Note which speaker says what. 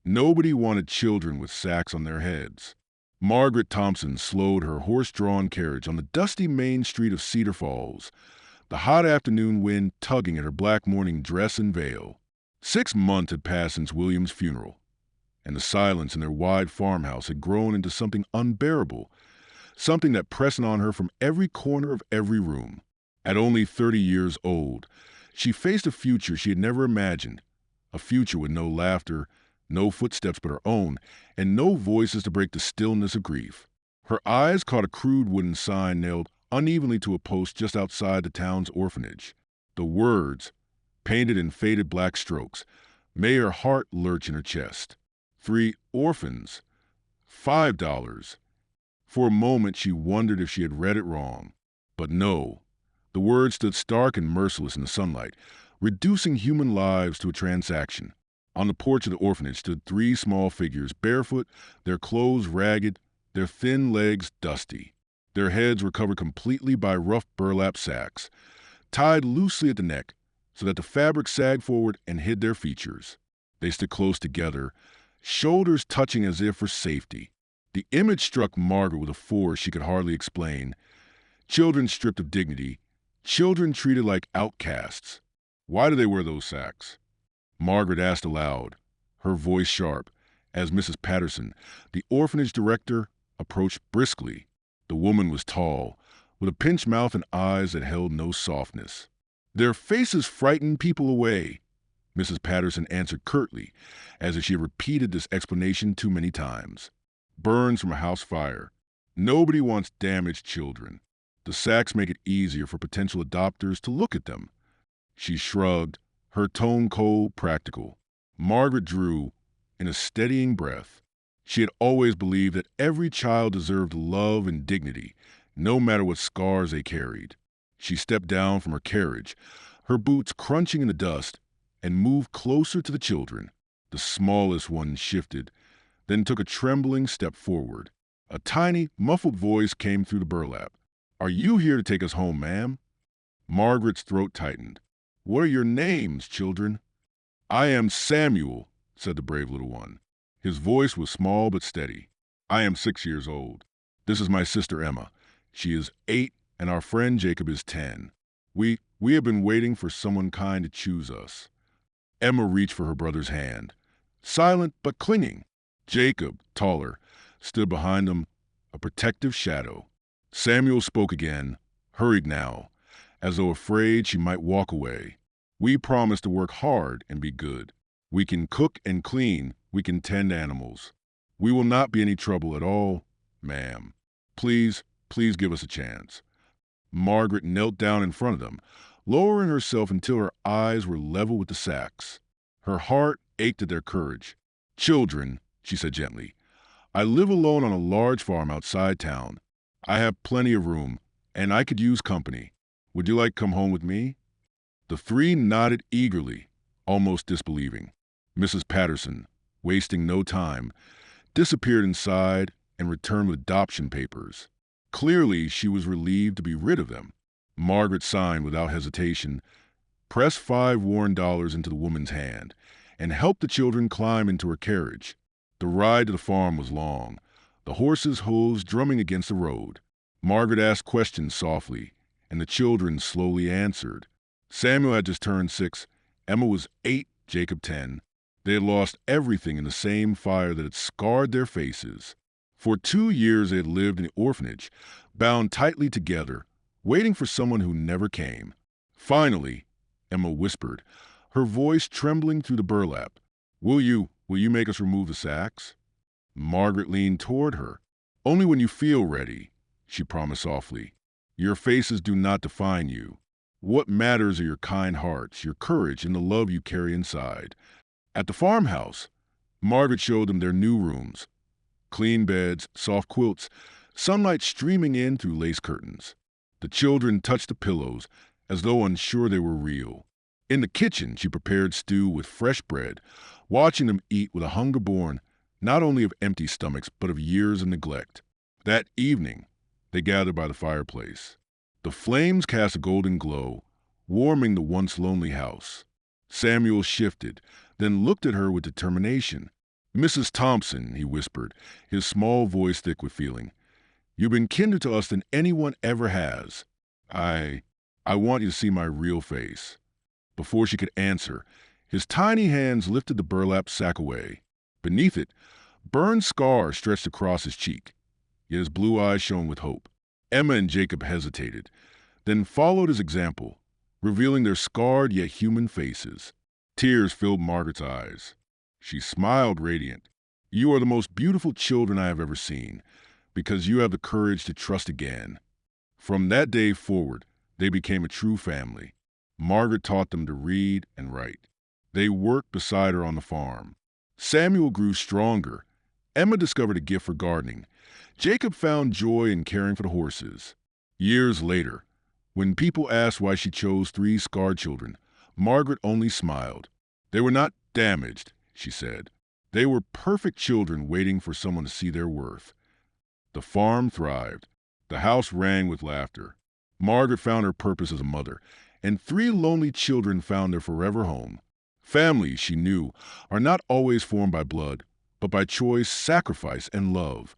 Speaker 1: Nobody wanted children with sacks on their heads. Margaret Thompson slowed her horse-drawn carriage on the dusty main street of Cedar Falls, the hot afternoon wind tugging at her black mourning dress and veil. 6 months had passed since William's funeral, and the silence in their wide farmhouse had grown into something unbearable, something that pressed on her from every corner of every room. At only 30 years old, she faced a future she had never imagined, a future with no laughter, no footsteps but her own, and no voices to break the stillness of grief. Her eyes caught a crude wooden sign nailed unevenly to a post just outside the town's orphanage. The words, painted in faded black strokes, made her heart lurch in her chest. 3 orphans. $5. For a moment she wondered if she had read it wrong. But no. The words stood stark and merciless in the sunlight, reducing human lives to a transaction. On the porch of the orphanage stood 3 small figures, barefoot, their clothes ragged, their thin legs dusty. Their heads were covered completely by rough burlap sacks, tied loosely at the neck so that the fabric sagged forward and hid their features. They stood close together, shoulders touching as if for safety. The image struck Margaret with a force she could hardly explain. Children stripped of dignity, children treated like outcasts. Why do they wear those sacks? Margaret asked aloud, her voice sharp, as Mrs. Patterson, the orphanage director, approached briskly. The woman was tall, with a pinched mouth and eyes that held no softness. Their faces frightened people away, Mrs. Patterson answered curtly, as if she had repeated this explanation too many times. Burns from a house fire. Nobody wants damaged children. The sacks make it easier for potential adopters to look at them. She shrugged, her tone cold, practical. Margaret drew in a steadying breath. She had always believed that every child deserved love and dignity, no matter what scars they carried. She stepped down from her carriage, her boots crunching in the dust, and moved closer to the children. The smallest one shifted, then took a trembling step forward. A tiny, muffled voice came through the burlap. "Are you here to take us home, ma'am?" Margaret's throat tightened. "What are your names, children?" "I am Samuel," said the brave little one. His voice was small but steady. "I am 6 years old. This is my sister Emma. She is 8, and our friend Jacob is 10. We have been waiting for someone kind to choose us." Emma reached for her brother's hand, silent but clinging. Jacob, taller, stood behind them, a protective shadow. Samuel spoke again, hurried now, as though afraid she might walk away. "We promise to work hard and be good. We can cook and clean, we can tend animals. We will not be any trouble at all, ma'am. Please give us a chance." Margaret knelt down in front of them, lowering herself until her eyes were level with the sacks. Her heart ached at their courage. "Children," she said gently, "I live alone on a large farm outside town. I have plenty of room, and I could use company. Would you like to come home with me?" The 3 nodded eagerly, almost disbelieving. Mrs. Patterson, wasting no time, disappeared inside and returned with adoption papers. Clearly, she was relieved to be rid of them. Margaret signed without hesitation, pressed $5 into the woman's hand, and helped the children climb into her carriage. The ride to the farm was long, the horses' hooves drumming against the road. Margaret asked questions softly, and the children slowly answered. Samuel had just turned 6, Emma was 8, Jacob 10. They had lost everything in the same fire that had scarred their faces. For 2 years they had lived in the orphanage, bound tightly together, waiting for someone who never came. Finally, Emma whispered, her voice trembling through the burlap, Will you make us remove the sacks?" Margaret leaned toward her. "Only when you feel ready," she promised softly. "Your faces do not define you. What matters are your kind hearts, your courage, and the love you carry inside." At the farmhouse, Margaret showed them their new rooms. Clean beds, soft quilts, sunlight streaming in through lace curtains. The children touched the pillows as though unsure they were real. In the kitchen, she prepared stew with fresh bread, watching them eat with a hunger born not only of empty stomachs but of years of neglect. That evening, they gathered by the fireplace. The flames cast a golden glow, warming the once lonely house. Samuel shifted, then looked at her with determination. Mrs. Thompson, he whispered, his small voice thick with feeling, you've been kinder to us than anyone ever has. I... I want you to see my real face. Before she could answer, his tiny hands lifted the burlap sack away. Beneath it, burned scars stretched across his cheek, yet his blue eyes shone with hope. Emma and Jacob hesitated, then followed his example, revealing their scarred yet human faces. Tears filled Margaret's eyes. She smiled radiant. You are the most beautiful children I have ever seen, because you have the courage to trust again. From that day forward, they became a true family. Margaret taught them to read and write. They worked beside her on the farm. Samuel grew stronger. Emma discovered a gift for gardening. Jacob found joy in caring for the horses. Years later, when people asked why she chose 3 scarred children, Margaret only smiled. They were not damaged, she said. They were perfect children waiting for someone to see their worth. The farm thrived. The house rang with laughter. Margaret found her purpose as a mother, and 3 lonely children found their forever home. Families, she knew, are not always formed by blood, but by choice, sacrifice, and love.